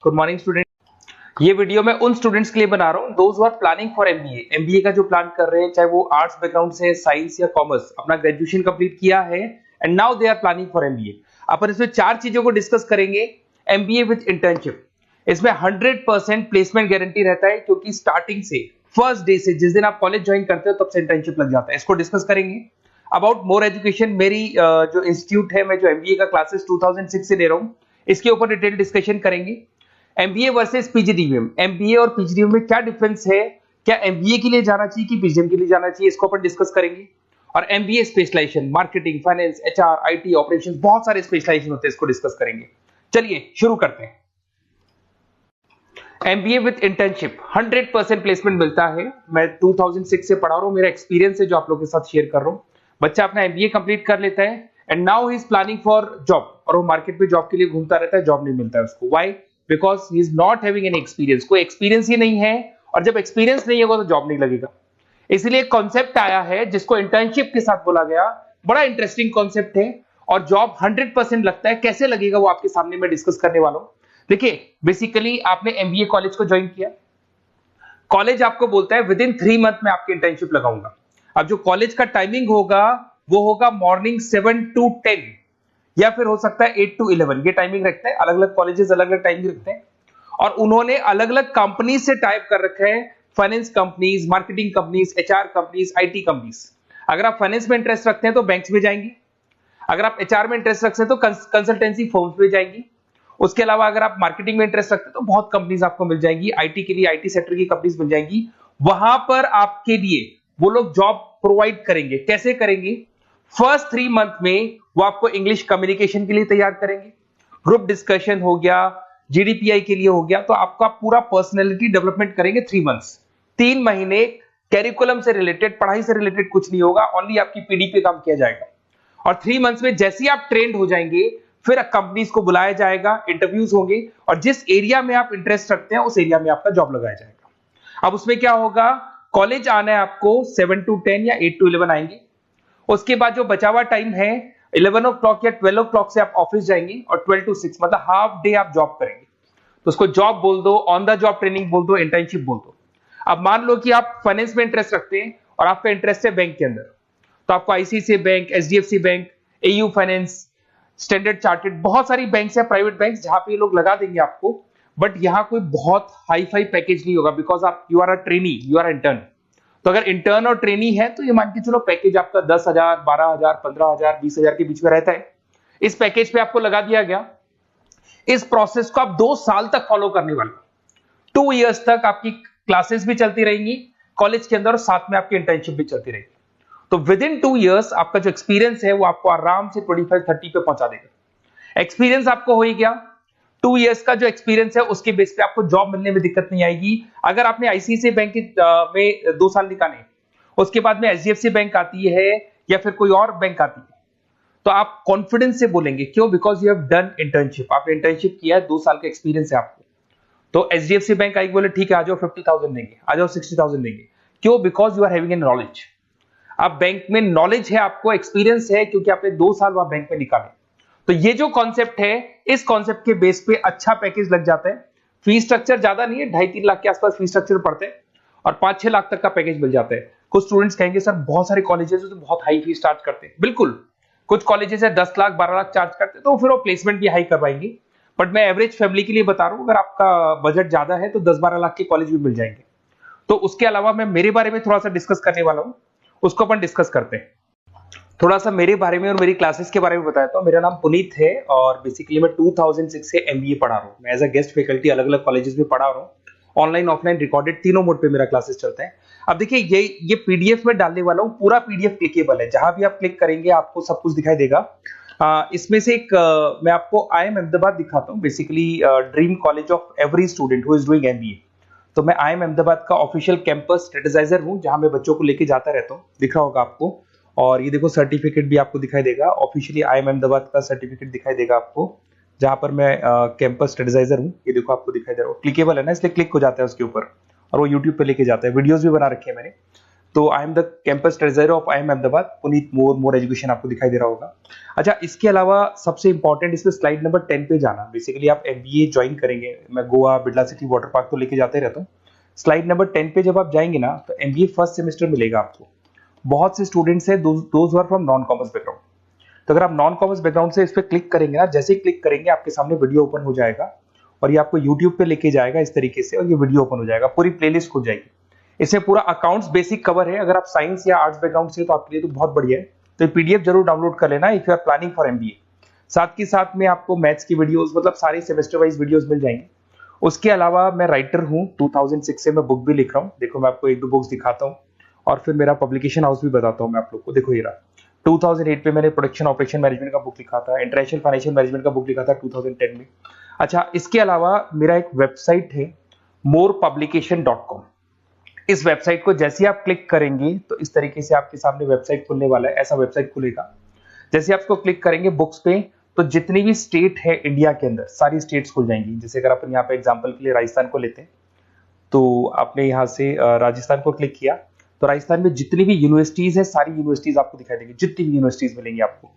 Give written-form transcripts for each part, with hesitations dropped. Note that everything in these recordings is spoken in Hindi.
Good morning student. ये वीडियो मैं उन स्टूडेंट्स के लिए बना रहा हूँ those who are planning for MBA. MBA का जो प्लान कर रहे हैं, चाहे वो आर्ट्स बैकग्राउंड से, साइंस या कॉमर्स, अपना ग्रेजुएशन कंप्लीट किया है and now they are planning for MBA. अपन इसमें चार चीजों को डिस्कस करेंगे। एमबीए विद इंटर्नशिप, इसमें 100% प्लेसमेंट गारंटी रहता है, क्योंकि स्टार्टिंग से फर्स्ट डे से जिस दिन आप कॉलेज ज्वाइन करते हो तब से इंटर्नशिप लग जाता है। इसको डिस्कस करेंगे। अबाउट मोर एजुकेशन, मेरी जो इंस्टीट्यूट है, मैं जो एमबीए का क्लासेस 2006 से ले रहा हूँ, इसके ऊपर डिटेल डिस्कशन करेंगे। एमबीए वर्सेस पीजीडीएम, एमबीए और पीजीडीएम में क्या डिफरेंस है, क्या एमबीए के लिए जाना चाहिए कि पीजीडीएम के लिए जाना चाहिए, इसको अपन डिस्कस करेंगे। और MBA specialisation, marketing, finance, HR, IT, operations, बहुत सारे स्पेशलाइजेशन होते हैं, इसको डिस्कस करेंगे। चलिए शुरू करते हैं। एमबीए विद इंटर्नशिप 100% प्लेसमेंट मिलता है। मैं 2006 से पढ़ा रहा हूँ, मेरा एक्सपीरियंस है जो आप लोगों के साथ शेयर कर रहा हूँ। बच्चा अपना एमबीए कंप्लीट कर लेता है and now he is planning for job, और वो मार्केट में जॉब के लिए घूमता रहता है, जॉब नहीं मिलता है उसको। Why? Because he is not having any experience. कोई एक्सपीरियंस ही नहीं है, और जब एक्सपीरियंस नहीं होगा तो जॉब नहीं लगेगा। इसलिए कॉन्सेप्ट आया है जिसको इंटर्नशिप के साथ बोला गया। बड़ा इंटरेस्टिंग कॉन्सेप्ट है, और जॉब 100% लगता है। कैसे लगेगा वो आपके सामने मैं डिस्कस करने वाला हूं। देखिए, बेसिकली आपने एमबीए कॉलेज को ज्वाइन किया, कॉलेज आपको बोलता है विद इन 3 मंथ में आपकी इंटर्नशिप लगाऊंगा। अब जो कॉलेज का टाइमिंग होगा वो होगा मॉर्निंग 7 to 10, या फिर हो सकता है 8 to 11। ये टाइमिंग रखते हैं, अलग अलग कॉलेजेस अलग अलग टाइमिंग रखते हैं। और उन्होंने अलग अलग कंपनी से टाइप कर रखा है, finance companies, marketing companies, HR companies, IT companies. अगर आप फाइनेंस में इंटरेस्ट रखते हैं तो बैंक्स में जाएंगे, अगर आप एचआर में इंटरेस्ट रखते हैं तो कंसल्टेंसी फर्म्स में जाएंगी। उसके अलावा अगर आप मार्केटिंग में इंटरेस्ट रखते हैं तो बहुत कंपनीज आपको मिल जाएंगी, आईटी के लिए आईटी सेक्टर की कंपनीज मिल जाएंगी। वहां पर आपके लिए वो लोग जॉब प्रोवाइड करेंगे। कैसे करेंगे? फर्स्ट 3 मंथ में वो आपको इंग्लिश कम्युनिकेशन के लिए तैयार करेंगे, ग्रुप डिस्कशन हो गया, जीडीपीआई के लिए हो गया, तो आपका पूरा पर्सनैलिटी डेवलपमेंट करेंगे 3 मंथ्स। 3 महीने कैरिकुलम से रिलेटेड, पढ़ाई से रिलेटेड कुछ नहीं होगा, ओनली आपकी पीडी पे काम किया जाएगा। और 3 मंथ्स में जैसे ही आप ट्रेंड हो जाएंगे, फिर कंपनीज को बुलाया जाएगा, इंटरव्यूज होंगे, और जिस एरिया में आप इंटरेस्ट रखते हैं उस एरिया में आपका जॉब लगाया जाएगा। अब उसमें क्या होगा, कॉलेज आना है आपको 7 to 10 या 8 to 11 आएंगे। उसके बाद जो बचा हुआ टाइम है 11 o'clock या 12 o'clock से आप ऑफिस जाएंगे, और 12 to 6 मतलब हाफ डे आप जॉब करेंगे। तो उसको जॉब बोल दो, ऑन द जॉब ट्रेनिंग बोल दो, इंटर्नशिप बोल दो। अब मान लो कि आप फाइनेंस में इंटरेस्ट रखते हैं और आपका इंटरेस्ट है बैंक के अंदर, तो आपको ICICI bank, HDFC bank, AU finance, standard chartered, बहुत सारी बैंक्स है, प्राइवेट बैंक्स, जहां पे ये लोग लगा देंगे आपको। बट यहां कोई बहुत हाई फाई पैकेज नहीं होगा, बिकॉज आप you are a trainee, you are intern. तो अगर इंटर्न और ट्रेनी है तो ये मान के चलो पैकेज आपका 10,000, 12,000, 15,000, 20,000 के बीच में रहता है। इस पैकेज पे आपको लगा दिया गया। इस प्रोसेस को आप 2 साल तक फॉलो करने वाले। 2 इयर्स तक आपकी क्लासेस भी चलती रहेंगी कॉलेज के अंदर, और साथ में आपकी इंटर्नशिप भी चलती रहेगी। तो विद इन 2 इयर्स आपका जो एक्सपीरियंस है वो आपको आराम से 25-30 पे पहुंचा देगा। एक्सपीरियंस आपको हो ही गया। 2 इयर्स का जो एक्सपीरियंस है उसके बेस पे आपको जॉब मिलने में दिक्कत नहीं आएगी। अगर आपने आईसीआईसीआई बैंक में 2 साल निकाले, उसके बाद में एचडीएफसी बैंक आती है या फिर कोई और बैंक आती है, तो आप कॉन्फिडेंस से बोलेंगे। क्यों? Because you have done internship, आपने इंटर्नशिप किया है, 2 साल का एक्सपीरियंस है आपको। तो एचडीएफसी बैंक आएगी, बोले ठीक है आ जाओ 50,000 देंगे, आ जाओ 60,000 देंगे। क्यों? Because you are having an knowledge. आप बैंक में नॉलेज है, आपको एक्सपीरियंस है, क्योंकि आपने 2 साल वहां बैंक में निकाले। तो ये जो कॉन्सेप्ट है, इस कॉन्सेप्ट के बेस पे अच्छा पैकेज लग जाता है। फीस स्ट्रक्चर ज्यादा नहीं है, 2.5-3 लाख के आसपास फीस स्ट्रक्चर पड़ते हैं, और 5-6 लाख तक का पैकेज मिल जाता है। कुछ स्टूडेंट्स कहेंगे सर बहुत सारे कॉलेजेस तो बहुत हाई फीस चार्ज करते हैं। बिल्कुल, कुछ कॉलेजेस है 10 लाख 12 लाख चार्ज करते हैं, तो फिर वो प्लेसमेंट भी हाई करवाएंगे। बट मैं एवरेज फैमिली के लिए बता रहा हूं, अगर आपका बजट ज्यादा है तो 10-12 लाख के कॉलेज भी मिल जाएंगे। तो उसके अलावा मैं मेरे बारे में थोड़ा सा डिस्कस करने वाला हूं, उसको अपन डिस्कस करते हैं। थोड़ा सा मेरे बारे में और मेरी क्लासेस के बारे में बताता हूं। मेरा नाम पुनीत है, और बेसिकली मैं 2006 से एमबीए पढ़ा रहा हूं। मैं एज अ गेस्ट फैकल्टी अलग अलग कॉलेजेस में पढ़ा रहा हूं। ऑनलाइन, ऑफलाइन, रिकॉर्डेड, तीनों मोड पे मेरा क्लासेस चलता है। अब देखिए, ये पीडीएफ में डालने वाला हूं, पूरा पीडीएफ क्लिकेबल है। जहां भी आप क्लिक करेंगे आपको सब कुछ दिखाई देगा। इसमें से एक मैं आपको आईएम अहमदाबाद दिखाता हूं, basically dream college of every student who is doing MBA. तो मैं आईएम अहमदाबाद का ऑफिशियल कैंपस स्ट्रेटेजाइजर हूं, जहां मैं बच्चों को लेके जाता रहता हूं। दिख रहा होगा आपको। और ये देखो सर्टिफिकेट भी आपको दिखाई देगा, ऑफिशियली आईएम अहमदाबाद का सर्टिफिकेट दिखाई देगा आपको, जहां पर मैं कैंपस स्ट्रेटेजाइजर हूं। ये देखो आपको दिखाई दे रहा है, क्लिकेबल है ना, इसलिए क्लिक हो जाता है उसके ऊपर, और वो यूट्यूब पे लेके जाता है। वीडियोस भी बना रखे हैं मैंने। तो I am the campus treasurer of IIM Ahmedabad, Puneet more education आपको दिखाई दे रहा होगा। अच्छा, इसके अलावा सबसे इंपॉर्टेंट इसमें स्लाइड नंबर 10 पे जाना। बेसिकली आप MBA ज्वाइन करेंगे, मैं Goa, Birla city, water park तो लेके जाते रहता हूँ। स्लाइड नंबर 10 पे जब आप जाएंगे ना, तो MBA फर्स्ट सेमेस्टर मिलेगा आपको। बहुत से स्टूडेंट्स हैं those are from non commerce background. तो अगर आप नॉन कॉमर्स बैकग्राउंड से इस पर क्लिक करेंगे ना, जैसे ही क्लिक करेंगे आपके सामने वीडियो ओपन हो जाएगा और ये आपको यूट्यूब पे लेके जाएगा इस तरीके से, और ये वीडियो ओपन हो जाएगा, पूरी प्लेलिस्ट खुल जाएगी। इसमें पूरा अकाउंट्स बेसिक कवर है। अगर आप साइंस या आर्ट्स बैकग्राउंड से, तो आपके लिए तो बहुत बढ़िया है। तो PDF जरूर डाउनलोड कर लेना if you are planning for MBA। साथ के साथ में आपको मैथ्स की वीडियोस, मतलब सारे सेमेस्टर वाइज वीडियोस मिल जाएंगे। उसके अलावा मैं राइटर हूँ, 2006 से मैं बुक भी लिख रहा हूँ। देखो मैं आपको 1-2 बुक्स दिखाता हूँ और फिर मेरा पब्लिकेशन हाउस भी बताता हूँ मैं आप लोग को। देखो ये रहा, 2008 पे मैंने प्रोडक्शन ऑपरेशन मैनेजमेंट का बुक लिखा था, इंटरनेशनल फाइनेंशियल मैनेजमेंट का बुक लिखा था 2010 में। अच्छा, इसके अलावा मेरा एक वेबसाइट है morepublication.com। इस वेबसाइट को जैसे आप क्लिक करेंगे तो इस तरीके से आपके सामने वेबसाइट खुलने वाला है, ऐसा वेबसाइट खुलेगा। जैसे आप इसको क्लिक करेंगे बुक्स पे, तो जितनी भी स्टेट है इंडिया के अंदर, सारी स्टेट्स खुल जाएंगी। जैसे अगर अपन यहाँ पे एग्जांपल के लिए राजस्थान को लेते हैं, तो आपने यहाँ से राजस्थान को क्लिक किया, तो राजस्थान में जितनी भी यूनिवर्सिटीज है, सारी यूनिवर्सिटीज आपको दिखाई देंगी, जितनी भी यूनिवर्सिटीज मिलेंगी आपको।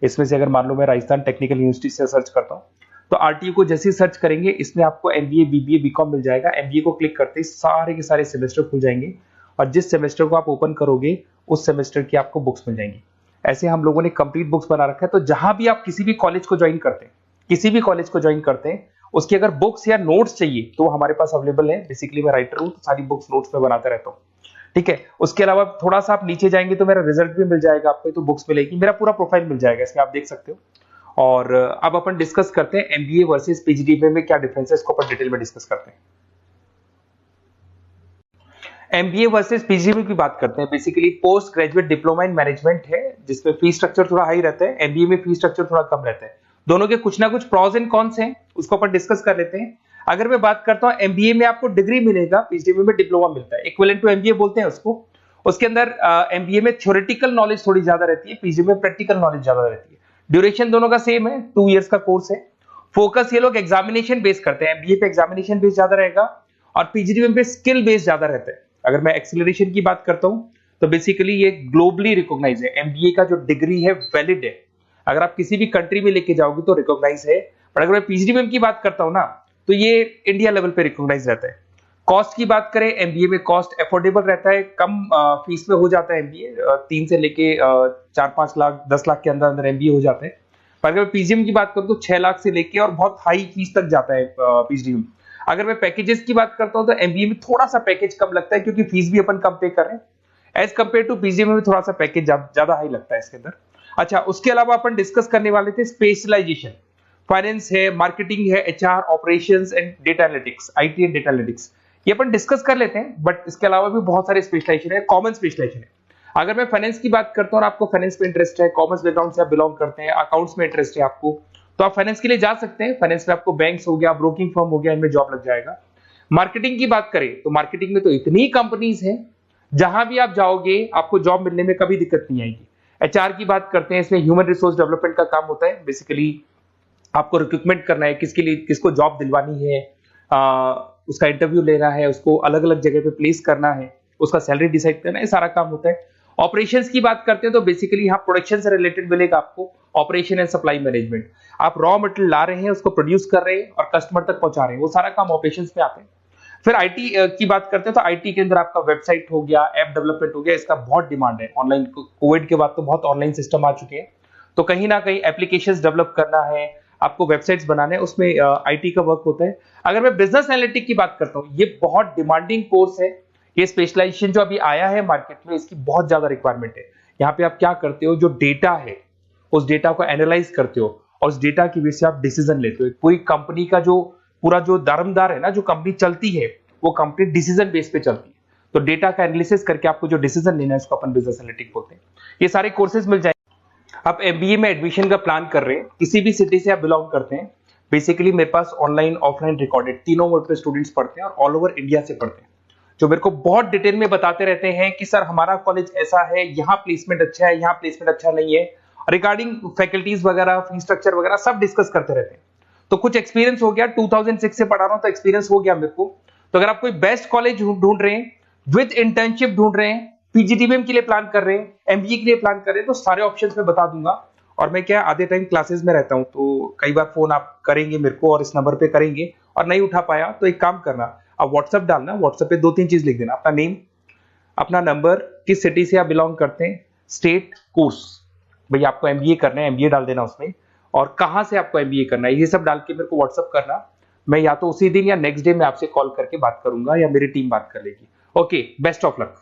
इसमें से अगर मान लो मैं राजस्थान टेक्निकल यूनिवर्सिटी से सर्च करता हूँ, तो RTU को जैसे ही सर्च करेंगे, इसमें आपको MBA, BBA, BCom मिल जाएगा। MBA को क्लिक करते ही सारे के सारे सेमेस्टर खुल जाएंगे, और जिस सेमेस्टर को आप ओपन करोगे उस सेमेस्टर की आपको बुक्स मिल जाएंगी। ऐसे हम लोगों ने कंप्लीट बुक्स बना रखा है। तो जहां भी आप किसी भी कॉलेज को ज्वाइन करते हैं, किसी भी कॉलेज को ज्वाइन करते हैं, उसकी अगर बुक्स या नोट्स चाहिए तो हमारे पास अवेलेबल है। बेसिकली मैं राइटर हूँ, तो सारी बुक्स नोट्स में बनाता रहता हूँ, ठीक है। उसके अलावा थोड़ा सा आप नीचे जाएंगे तो मेरा रिजल्ट भी मिल जाएगा आपको, तो बुक्स मिलेगी, मेरा पूरा प्रोफाइल मिल जाएगा, इसमें आप देख सकते हो। और अब अपन डिस्कस करते हैं MBA वर्सेस PGDBA में क्या डिफरेंस है, इसको अपन डिटेल में डिस्कस करते हैं। MBA वर्सेस PGDBA की बात करते हैं। Basically post graduate diploma in management है, जिसमें फी स्ट्रक्चर थोड़ा हाई रहता है। MBA में फी स्ट्रक्चर थोड़ा कम रहता है। दोनों के कुछ ना कुछ प्रॉस एंड कॉन्स हैं, उसको अपन डिस्कस कर लेते हैं। अगर मैं बात करता हूं, MBA में आपको डिग्री मिलेगा, PGDBA में डिप्लोमा मिलता है, इक्विवेलेंट टू MBA बोलते हैं उसको। उसके अंदर MBA में थ्योरेटिकल नॉलेज थोड़ी ज्यादा रहती है, PGDBA में प्रैक्टिकल नॉलेज ज्यादा रहती है। ड्यूरेशन दोनों का सेम है, 2 इयर्स का कोर्स है। फोकस ये लोग एग्जामिनेशन बेस करते हैं, MBA पे एग्जामिनेशन बेस ज्यादा रहेगा और PGDBA पे स्किल बेस ज्यादा रहता है। अगर मैं एक्सीलरेशन की बात करता हूं, तो बेसिकली ये ग्लोबली रिकॉग्नाइज है। MBA का जो डिग्री है वैलिड है, अगर आप किसी भी कंट्री में लेके जाओगे तो रिकॉग्नाइज है। पर अगर मैं PGDBA की बात करता हूं ना, तो ये इंडिया लेवल पे रिकॉग्नाइज रहता है। कॉस्ट की बात करें, MBA में कॉस्ट अफोर्डेबल रहता है, कम फीस में हो जाता है MBA। 3 से लेके 4-5 लाख 10 लाख के अंदर अंदर MBA हो जाते हैं। पर अगर PGDBA की बात करूं तो 6 लाख से लेके और बहुत हाई फीस तक जाता है PGDBA। अगर मैं पैकेजेस की बात करता हूं, तो MBA में थोड़ा सा पैकेज कम लगता है, क्योंकि फीस भी अपन कम पे कर रहे हैं। एज कंपेयर टू PGDBA में थोड़ा सा पैकेज ज्यादा हाई लगता है इसके अंदर। अच्छा, उसके अलावा अपन डिस्कस करने वाले थे स्पेशलाइजेशन। फाइनेंस है, मार्केटिंग है, HR, operations and data analytics, IT and data analytics, ये अपन डिस्कस कर लेते हैं। बट इसके अलावा भी बहुत सारे स्पेशलाइजेशन है, कॉमन स्पेशलाइजेशन है। अगर मैं फाइनेंस की बात करता हूं और आपको फाइनेंस में इंटरेस्ट है, कॉमर्स बैकग्राउंड से आप बिलोंग करते हैं, अकाउंट्स में इंटरेस्ट है आपको, तो आप फाइनेंस के लिए जा सकते हैं। फाइनेंस में आपको बैंक्स हो गया, ब्रोकिंग फर्म हो गया, इनमें जॉब लग जाएगा। मार्केटिंग की बात करें तो मार्केटिंग में तो इतनी कंपनीज हैं, जहां भी आप जाओगे आपको जॉब मिलने में कभी दिक्कत नहीं आएगी। HR की बात करते हैं, इसमें ह्यूमन रिसोर्स डेवलपमेंट का काम होता है। बेसिकली आपको रिक्रूटमेंट करना है, किसके लिए, किसको जॉब दिलवानी है, उसका इंटरव्यू लेना है, उसको अलग अलग जगह पे प्लेस करना है, उसका सैलरी डिसाइड करना है, सारा काम होता है। ऑपरेशंस की बात करते हैं तो बेसिकली यहाँ प्रोडक्शन से रिलेटेड मिलेगा आपको, ऑपरेशन एंड सप्लाई मैनेजमेंट। आप रॉ मटेरियल ला रहे हैं, उसको प्रोड्यूस कर रहे हैं और कस्टमर तक पहुंचा रहे हैं, वो सारा काम ऑपरेशंस में आते हैं। फिर IT की बात करते हैं तो IT के अंदर आपका वेबसाइट हो गया, ऐप डेवलपमेंट हो गया, इसका बहुत डिमांड है। ऑनलाइन कोविड के बाद तो बहुत ऑनलाइन सिस्टम आ चुके हैं, तो कहीं ना कहीं एप्लीकेशंस डेवलप करना है, आपको वेबसाइट्स बनाने, उसमें IT का वर्क होता है। अगर मैं बिजनेस एनालिटिक की बात करता हूँ, ये बहुत डिमांडिंग कोर्स है। ये स्पेशलाइजेशन जो अभी आया है मार्केट में, इसकी बहुत ज्यादा रिक्वायरमेंट है। यहाँ पे आप क्या करते हो, जो डेटा है उस डेटा को एनालाइज करते हो और उस डेटा की वजह से आप डिसीजन लेते हो। पूरी कंपनी का जो पूरा जो दारोमदार है ना, जो कंपनी चलती है, वो कंपनी डिसीजन बेस पे चलती है। तो डेटा का एनालिसिस करके आपको जो डिसीजन लेना है, उसको अपन बिजनेस एनालिटिक बोलते हैं। ये सारे कोर्सेज मिल जाएंगे। आप MBA में एडमिशन का प्लान कर रहे हैं, किसी भी सिटी से आप बिलोंग करते हैं, बेसिकली मेरे पास ऑनलाइन ऑफलाइन रिकॉर्डेड तीनों मोड पे स्टूडेंट्स पढ़ते हैं और ऑल ओवर इंडिया से पढ़ते हैं, जो मेरे को बहुत डिटेल में बताते रहते हैं कि सर हमारा कॉलेज ऐसा है, यहाँ प्लेसमेंट अच्छा है, यहाँ प्लेसमेंट अच्छा नहीं है, रिगार्डिंग फैकल्टीज वगैरह, फी स्ट्रक्चर वगैरह सब डिस्कस करते रहते हैं। तो कुछ एक्सपीरियंस हो गया, 2006 से पढ़ा रहा हूं तो एक्सपीरियंस हो गया मेरे को। तो अगर आप कोई बेस्ट कॉलेज ढूंढ रहे हैं, विद इंटर्नशिप ढूंढ रहे हैं, पीजीटीबीएम के लिए प्लान कर रहे हैं, एमबीए के लिए प्लान कर रहे हैं, तो सारे ऑप्शंस मैं बता दूंगा। और मैं क्या आधे टाइम क्लासेस में रहता हूं, तो कई बार फोन आप करेंगे मेरे को और इस नंबर पे करेंगे और नहीं उठा पाया तो एक काम करना, आप व्हाट्सएप डालना, व्हाट्सएप पे 2-3 चीज लिख देना, अपना नेम, अपना नंबर, किस सिटी से आप बिलोंग करते हैं, स्टेट, कोर्स, भाई आपको एमबीए करना है एमबीए डाल देना उसमें, और कहां से आपको एमबीए करना है, ये सब डाल के मेरे को व्हाट्सएप करना। मैं या तो उसी दिन या नेक्स्ट डे में आपसे कॉल करके बात करूंगा या मेरी टीम बात कर लेगी। Okay, best of luck.